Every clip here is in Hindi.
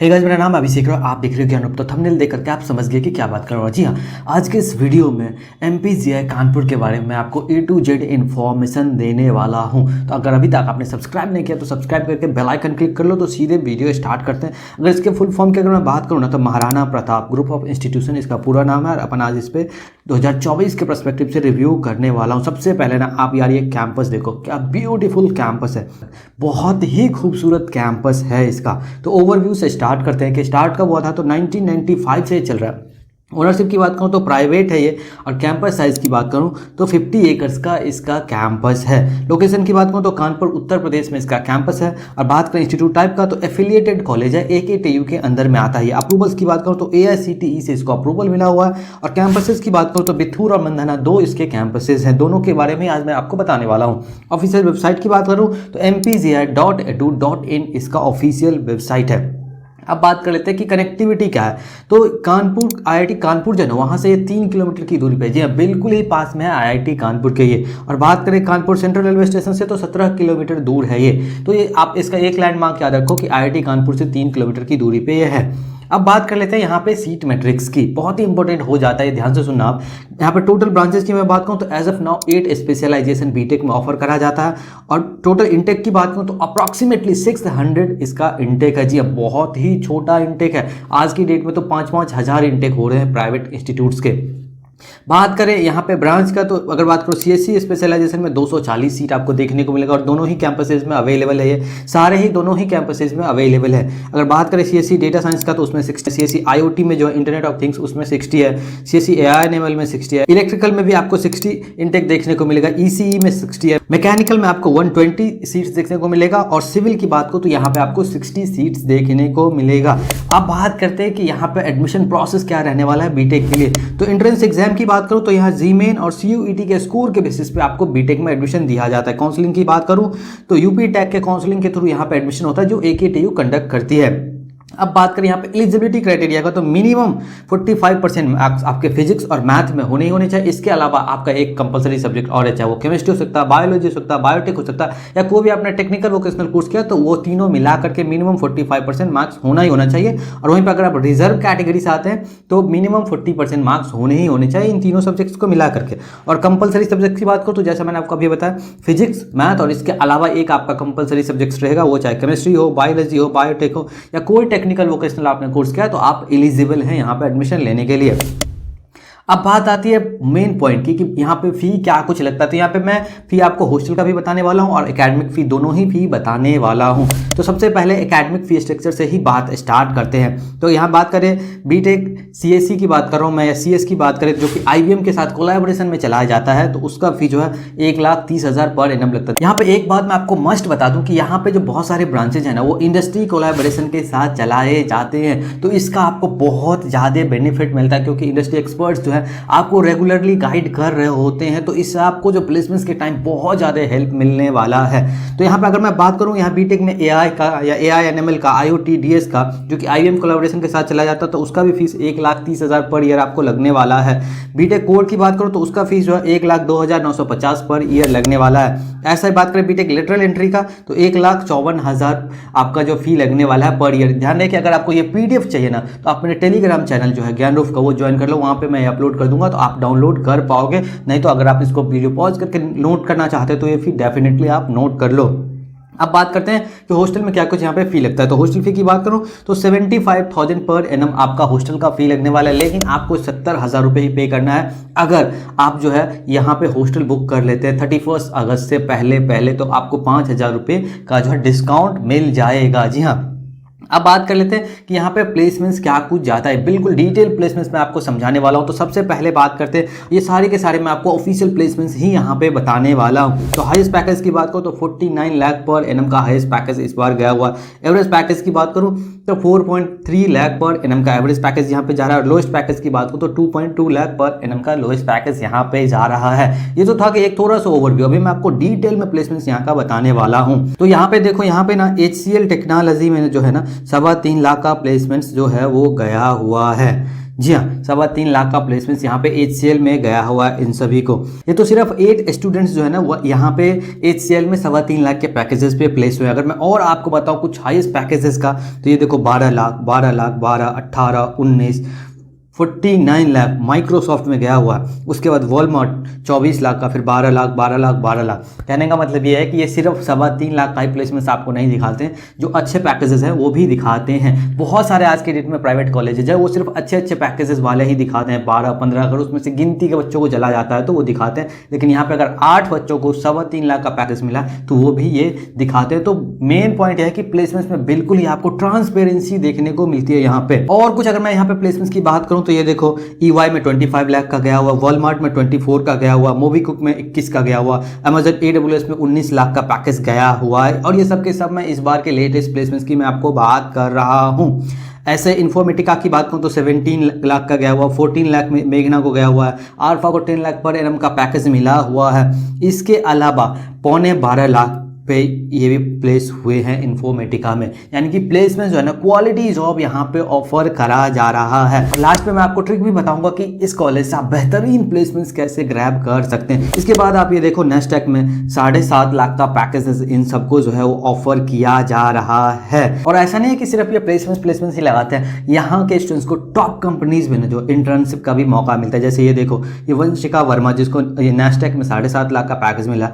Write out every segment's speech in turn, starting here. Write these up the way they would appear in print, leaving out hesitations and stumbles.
हे गाइस, मेरा नाम अभिषेक है। आप देख रहे हो ज्ञान। तो थंबनेल देख करके आप समझ गए कि क्या बात कर रहा हूँ। जी हाँ, आज के इस वीडियो में एमपीजीआई कानपुर के बारे में आपको ए टू जेड इन्फॉर्मेशन देने वाला हूँ। तो अगर अभी तक आपने सब्सक्राइब नहीं किया तो सब्सक्राइब करके बेल आइकन क्लिक कर लो। तो सीधे वीडियो स्टार्ट करते हैं। अगर इसके फुल फॉर्म की अगर मैं बात करूँ ना तो Maharana Pratap group of institution इसका पूरा नाम है। और अपन आज इस पर 2024 के पर्सपेक्टिव से रिव्यू करने वाला हूँ। सबसे पहले ना आप यार ये कैंपस देखो, क्या ब्यूटीफुल कैंपस है, बहुत ही खूबसूरत कैंपस है इसका। तो ओवरव्यू से स्टार्ट करते हैं कि स्टार्ट कब हुआ था। तो 1995 से चल रहा है। ओनरशिप की बात करूँ तो प्राइवेट है ये। और कैंपस साइज़ की बात करूँ तो 50 एकर्स का इसका कैंपस है। लोकेशन की बात करूँ तो कानपुर उत्तर प्रदेश में इसका कैंपस है। और बात करें इंस्टीट्यूट टाइप का तो एफिलिएटेड कॉलेज है, AKTU के अंदर में आता है। अप्रूवल्स की बात करूँ तो AICTE से इसको अप्रूवल मिला हुआ है। और कैंपसेस की बात करूँ तो बिथूर और मंधाना दो इसके कैंपसेस हैं। दोनों के बारे में आज मैं आपको बताने वाला हूँ। ऑफिशियल वेबसाइट की बात करूँ तो mpgi.edu.in इसका ऑफिशियल वेबसाइट है। अब बात कर लेते हैं कि कनेक्टिविटी क्या है। तो कानपुर IIT कानपुर जो है ना, वहाँ से ये 3 किलोमीटर की दूरी पे, जी हाँ बिल्कुल ही पास में है IIT कानपुर के ये। और बात करें कानपुर सेंट्रल रेलवे स्टेशन से तो 17 किलोमीटर दूर है ये। तो ये आप इसका एक लैंडमार्क याद रखो कि IIT कानपुर से 3 किलोमीटर की दूरी पे ये है। अब बात कर लेते हैं यहाँ पे सीट मैट्रिक्स की, बहुत ही इंपॉर्टेंट हो जाता है, ध्यान से सुनना आप। यहाँ पे टोटल ब्रांचेस की मैं बात करूँ तो as of now 8 specialization BTech में ऑफर करा जाता है। और टोटल इंटेक की बात करूँ तो अप्रॉक्सीमेटली 600 इसका इंटेक है। जी अब बहुत ही छोटा इंटेक है। आज की डेट में तो 5-5 हज़ार इंटेक हो रहे हैं प्राइवेट इंस्टीट्यूट्स के। बात करें यहाँ पे ब्रांच का तो अगर बात करो CSC स्पेशलाइजेशन में 240 सीट आपको देखने को मिलेगा। और दोनों ही कैंपसेज में अवेलेबल है, ये सारे ही दोनों ही कैंपसेज में अवेलेबल है। अगर बात करें CSC डेटा साइंस का तो उसमें 60, CSC IoT में जो है इंटरनेट ऑफ थिंग्स उसमें 60 है, CSC AI/ML में 60 है, इलेक्ट्रिकल में भी आपको 60 इंटेक देखने को मिलेगा, ECE में 60 है, मैकेनिकल में आपको 120 सीट्स देखने को मिलेगा। और सिविल की बात को तो यहाँ पे आपको 60 सीट्स देखने को मिलेगा। अब बात करते हैं कि यहाँ पे एडमिशन प्रोसेस क्या रहने वाला है बीटेक के लिए। तो एंट्रेंस एग्जाम की बात करूं तो यहाँ जीमेन और CUET के स्कोर के बेसिस पे आपको बीटेक में एडमिशन दिया जाता है। काउंसलिंग की बात करूं तो यूपी टैग के काउंसलिंग के थ्रू यहाँ पे एडमिशन होता है जो AKTU कंडक्ट करती है। अब बात करें यहाँ पे एलिजिबिलिटी क्राइटेरिया का तो मिनिमम 45% मार्क्स आपके फिजिक्स और मैथ में होने ही होने चाहिए। इसके अलावा आपका एक कंपलसरी सब्जेक्ट और है, चाहे वो केमिस्ट्री हो सकता है, बायोलॉजी हो सकता है, बायोटेक हो सकता है, या कोई भी आपने टेक्निकल वोकेशनल कोर्स किया तो वो तीनों मिला करके मिनिमम 45% मार्क्स होना ही होना चाहिए। और वहीं पर अगर आप रिजर्व कैटेगरी से आते हैं तो मिनिमम 40% मार्क्स होने ही होने चाहिए इन तीनों सब्जेक्ट्स को मिला करके। और कंपलसरी सब्जेक्ट की बात करूँ तो जैसा मैंने आपको अभी बताया, फिजिक्स मैथ और इसके अलावा एक आपका कंपलसरी सब्जेक्ट रहेगा, वो चाहे केमिस्ट्री हो, बायोलॉजी हो, बायोटेक हो, या कोई टेक्निकल वोकेशनल आपने कोर्स किया तो आप एलिजिबल हैं यहाँ पे एडमिशन लेने के लिए। अब बात आती है मेन पॉइंट की कि यहाँ पे फी क्या कुछ लगता है। तो यहाँ पे मैं फी आपको हॉस्टल का भी बताने वाला हूँ और एकेडमिक फी दोनों ही फी बताने वाला हूँ। तो सबसे पहले एकेडमिक फी स्ट्रक्चर से ही बात स्टार्ट करते हैं। तो यहाँ बात करें बीटेक CSC की बात कर रहा हूँ मैं, या CS की बात करें जो कि IBM के साथ कोलैबोरेशन में चलाया जाता है, तो उसका फी जो है 1,30,000 पर एनम लगता है। यहाँ पे एक बात मैं आपको मस्ट बता दूँ कि यहाँ पे जो बहुत सारे ब्रांचेज हैं ना वो इंडस्ट्री कोलैबोरेशन के साथ चलाए जाते हैं। तो इसका आपको बहुत ज़्यादा बेनिफिट मिलता है क्योंकि इंडस्ट्री एक्सपर्ट्स जो है आपको रेगुलरली गाइड कर रहे होते हैं। तो इससे आपको जो प्लेसमेंट्स के टाइम बहुत ज़्यादा हेल्प मिलने वाला है। तो यहाँ पे अगर मैं बात करूँ यहाँ बीटेक में AI का या AI/ML का, IoT DS का जो कि IBM कोलैबोरेशन के साथ चला जाता है, तो उसका भी फीस 1,30,000 पर ईयर आपको लगने वाला है। बीटेक कोर की बात करूँ तो उसका फीस जो है 1,02,950 पर ईयर लगने वाला है। ऐसा ही बात करें बीटेक लेटरल एंट्री का तो 1,54,000 आपका जो फी लगने वाला है पर ईयर। ध्यान रखिए अगर आपको ये PDF चाहिए ना तो आप मेरे टेलीग्राम चैनल जो है ज्ञान रूफ का वो ज्वाइन कर लो, वहाँ पे मैं अपलोड कर दूंगा तो आप डाउनलोड कर पाओगे। नहीं तो अगर आप इसको वीडियो पॉज करके नोट करना चाहते हो तो ये फी डेफिनेटली आप नोट कर लो। अब बात करते हैं कि हॉस्टल में क्या कुछ यहाँ पे फी लगता है। तो हॉस्टल फी की बात करूँ तो 75,000 पर एनम आपका हॉस्टल का फी लगने वाला है, लेकिन आपको 70,000 रुपये ही पे करना है अगर आप जो है यहाँ पे हॉस्टल बुक कर लेते हैं 31 अगस्त से पहले तो आपको 5,000 रुपये का जो है डिस्काउंट मिल जाएगा। जी हाँ, अब बात कर लेते हैं कि यहाँ पे प्लेसमेंट्स क्या कुछ जाता है। बिल्कुल डिटेल प्लेसमेंट्स मैं आपको समझाने वाला हूँ। तो सबसे पहले बात करते हैं, ये सारे के सारे मैं आपको ऑफिशियल प्लेसमेंट्स ही यहाँ पे बताने वाला हूँ। तो हाईएस्ट पैकेज की बात करूँ तो 49 लाख पर एनम का हाईएस्ट पैकेज इस बार गया हुआ। एवरेज पैकेज की बात करूँ तो 4.3 लाख पर एनम का एवरेज पैकेज यहाँ पे जा रहा है। और लोएस्ट पैकेज की बात करूँ तो 2.2 लाख पर एनम का लोएस्ट पैकेज यहाँ पे जा रहा है। ये तो था कि एक थोड़ा सा ओवरव्यू, अभी मैं आपको डिटेल में प्लेसमेंट्स यहाँ का बताने वाला हूँ। तो यहाँ पे देखो, यहाँ पे ना HCL टेक्नोलॉजी में जो है ना 3.25 लाख का प्लेसमेंट्स जो है वो गया हुआ है। जी हाँ, 3.25 लाख का प्लेसमेंट यहाँ पे HCL में गया हुआ है इन सभी को। ये तो सिर्फ 8 स्टूडेंट्स जो है ना वो यहाँ पे HCL में 3.25 लाख के पैकेजेस पे प्लेस हुए। अगर मैं और आपको बताऊँ कुछ हाईएस्ट पैकेजेस का, तो ये देखो 12 लाख, 12 लाख, 12, 18, 19, 49 लाख माइक्रोसॉफ्ट में गया हुआ है। उसके बाद वॉलमार्ट 24 लाख का, फिर 12 लाख, 12 लाख, 12 लाख। कहने का मतलब ये है कि ये सिर्फ 3.25 लाख का ही प्लेसमेंट्स आपको नहीं दिखाते हैं, जो अच्छे पैकेजेस हैं वो भी दिखाते हैं। बहुत सारे आज के डेट में प्राइवेट कॉलेजेज है वो सिर्फ अच्छे अच्छे पैकेजेस वाले ही दिखाते हैं, 12-15, अगर उसमें से गिनती के बच्चों को चला जाता है तो वो दिखाते हैं। लेकिन यहाँ पे अगर 8 बच्चों को 3.25 लाख का पैकेज मिला तो वो भी ये दिखाते हैं। तो मेन पॉइंट है कि प्लेसमेंट्स में बिल्कुल ही आपको ट्रांसपेरेंसी देखने को मिलती है यहाँ पे। और कुछ अगर मैं यहाँ पे प्लेसमेंट्स की बात करूँ तो ये देखो EY में 25 लाख का गया हुआ, वॉलमार्ट में 24 का गया हुआ, मोबीक्विक में 21 का गया हुआ, अमेजन AWS में 19 लाख का पैकेज गया हुआ है। और ये सब के सब मैं इस बार के लेटेस्ट प्लेसमेंट्स की मैं आपको बात कर रहा हूँ। ऐसे इन्फॉर्मेटिका की बात करूँ तो 17 लाख का गया हुआ, 14 लाख में मेघना को गया हुआ है, आल्फा को 10 लाख पर एनम का पैकेज मिला हुआ है। इसके अलावा 12.25 लाख पे ये भी प्लेस हुए हैं इन्फॉर्मेटिका में। यानी कि प्लेसमेंट जो है ना क्वालिटी जॉब यहाँ पे ऑफर करा जा रहा है। लास्ट में मैं आपको ट्रिक भी बताऊंगा कि इस कॉलेज से आप बेहतरीन प्लेसमेंट्स कैसे ग्रैब कर सकते हैं। इसके बाद आप ये देखो नेस्टेक में 7.5 लाख का पैकेज इन सबको जो है वो ऑफर किया जा रहा है। और ऐसा नहीं है कि सिर्फ ये प्लेसमेंट्स ही लगाते हैं, यहाँ के स्टूडेंट्स को टॉप कंपनीज में जो इंटर्नशिप का भी मौका मिलता है। जैसे ये देखो ये वंशिका वर्मा, जिसको ये नेस्टेक में 7.5 लाख का पैकेज मिला,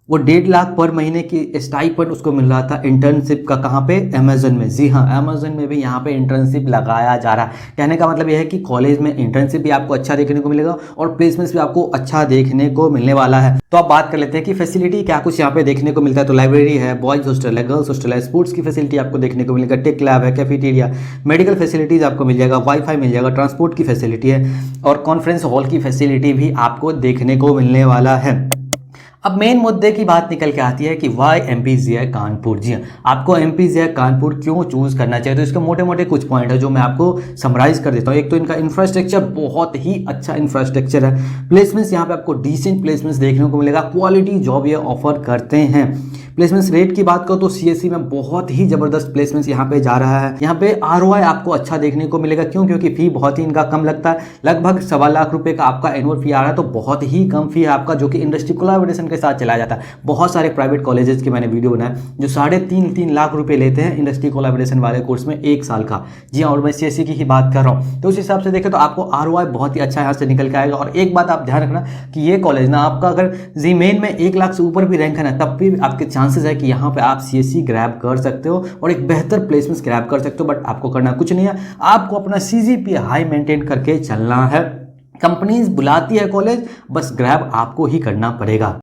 वो 1.5 लाख पर महीने की स्टाइपेंड उसको मिल रहा था इंटर्नशिप का। कहाँ पे? अमेजन में। जी हाँ, अमेजन में भी यहाँ पे इंटर्नशिप लगाया जा रहा है। कहने का मतलब यह है कि कॉलेज में इंटर्नशिप भी आपको अच्छा देखने को मिलेगा और प्लेसमेंट्स भी आपको अच्छा देखने को मिलने वाला है। तो आप बात कर लेते हैं कि फैसिलिटी क्या कुछ यहाँ पे देखने को मिलता है। तो लाइब्रेरी है, बॉयज हॉस्टल है, गर्ल्स हॉस्टल है, स्पोर्ट्स की फैसिलिटी आपको देखने को मिलेगा, टेक लैब है, कैफेटेरिया, मेडिकल फैसिलिटीज आपको मिल जाएगा, वाईफाई मिल जाएगा, ट्रांसपोर्ट की फैसिलिटी है और कॉन्फ्रेंस हॉल की फैसिलिटी भी आपको देखने को मिलने वाला है। अब मेन मुद्दे की बात निकल के आती है कि वाई MPGI कानपुर। जी हाँ, आपको MPGI कानपुर क्यों चूज करना चाहिए। तो इसके मोटे मोटे कुछ पॉइंट है जो मैं आपको समराइज कर देता हूँ। एक तो इनका इंफ्रास्ट्रक्चर बहुत ही अच्छा इंफ्रास्ट्रक्चर है। प्लेसमेंट्स यहाँ पे आपको डिसेंट प्लेसमेंट्स देखने को मिलेगा, क्वालिटी जॉब ये ऑफर करते हैं। प्लेसमेंट्स रेट की बात करो तो CSE में बहुत ही जबरदस्त प्लेसमेंट्स यहाँ पे जा रहा है। यहाँ पे ROI आपको अच्छा देखने को मिलेगा। क्यों? क्योंकि फी बहुत ही इनका कम लगता है, लगभग 1.25 लाख रुपए का आपका एनुअल फी आ रहा है। तो बहुत ही कम फी है आपका, जो कि इंडस्ट्री कोलैबोरेशन के साथ चलाया जाता है। बहुत सारे प्राइवेट कॉलेजेस की मैंने वीडियो बनाया जो 3.5 लाख रुपए लेते हैं इंडस्ट्री कोलैबोरेशन वाले कोर्स में 1 साल का। जी हाँ, और मैं CSE की ही बात कर रहा हूँ। तो उस हिसाब से देखें तो आपको ROI बहुत ही अच्छा यहाँ से निकल के आएगा। और एक बात आप ध्यान रखना कि ये कॉलेज ना आपका अगर जी मेन में 1 लाख से ऊपर भी रैंक है ना, तब भी आपके चांसेस है कि यहाँ पे आप CSE ग्रैब कर सकते हो और एक बेहतर प्लेसमेंट ग्रैब कर सकते हो। बट आपको करना कुछ नहीं है, आपको अपना CGPA हाई मेंटेन करके चलना है। कंपनीज बुलाती है कॉलेज, बस ग्रैब आपको ही करना पड़ेगा।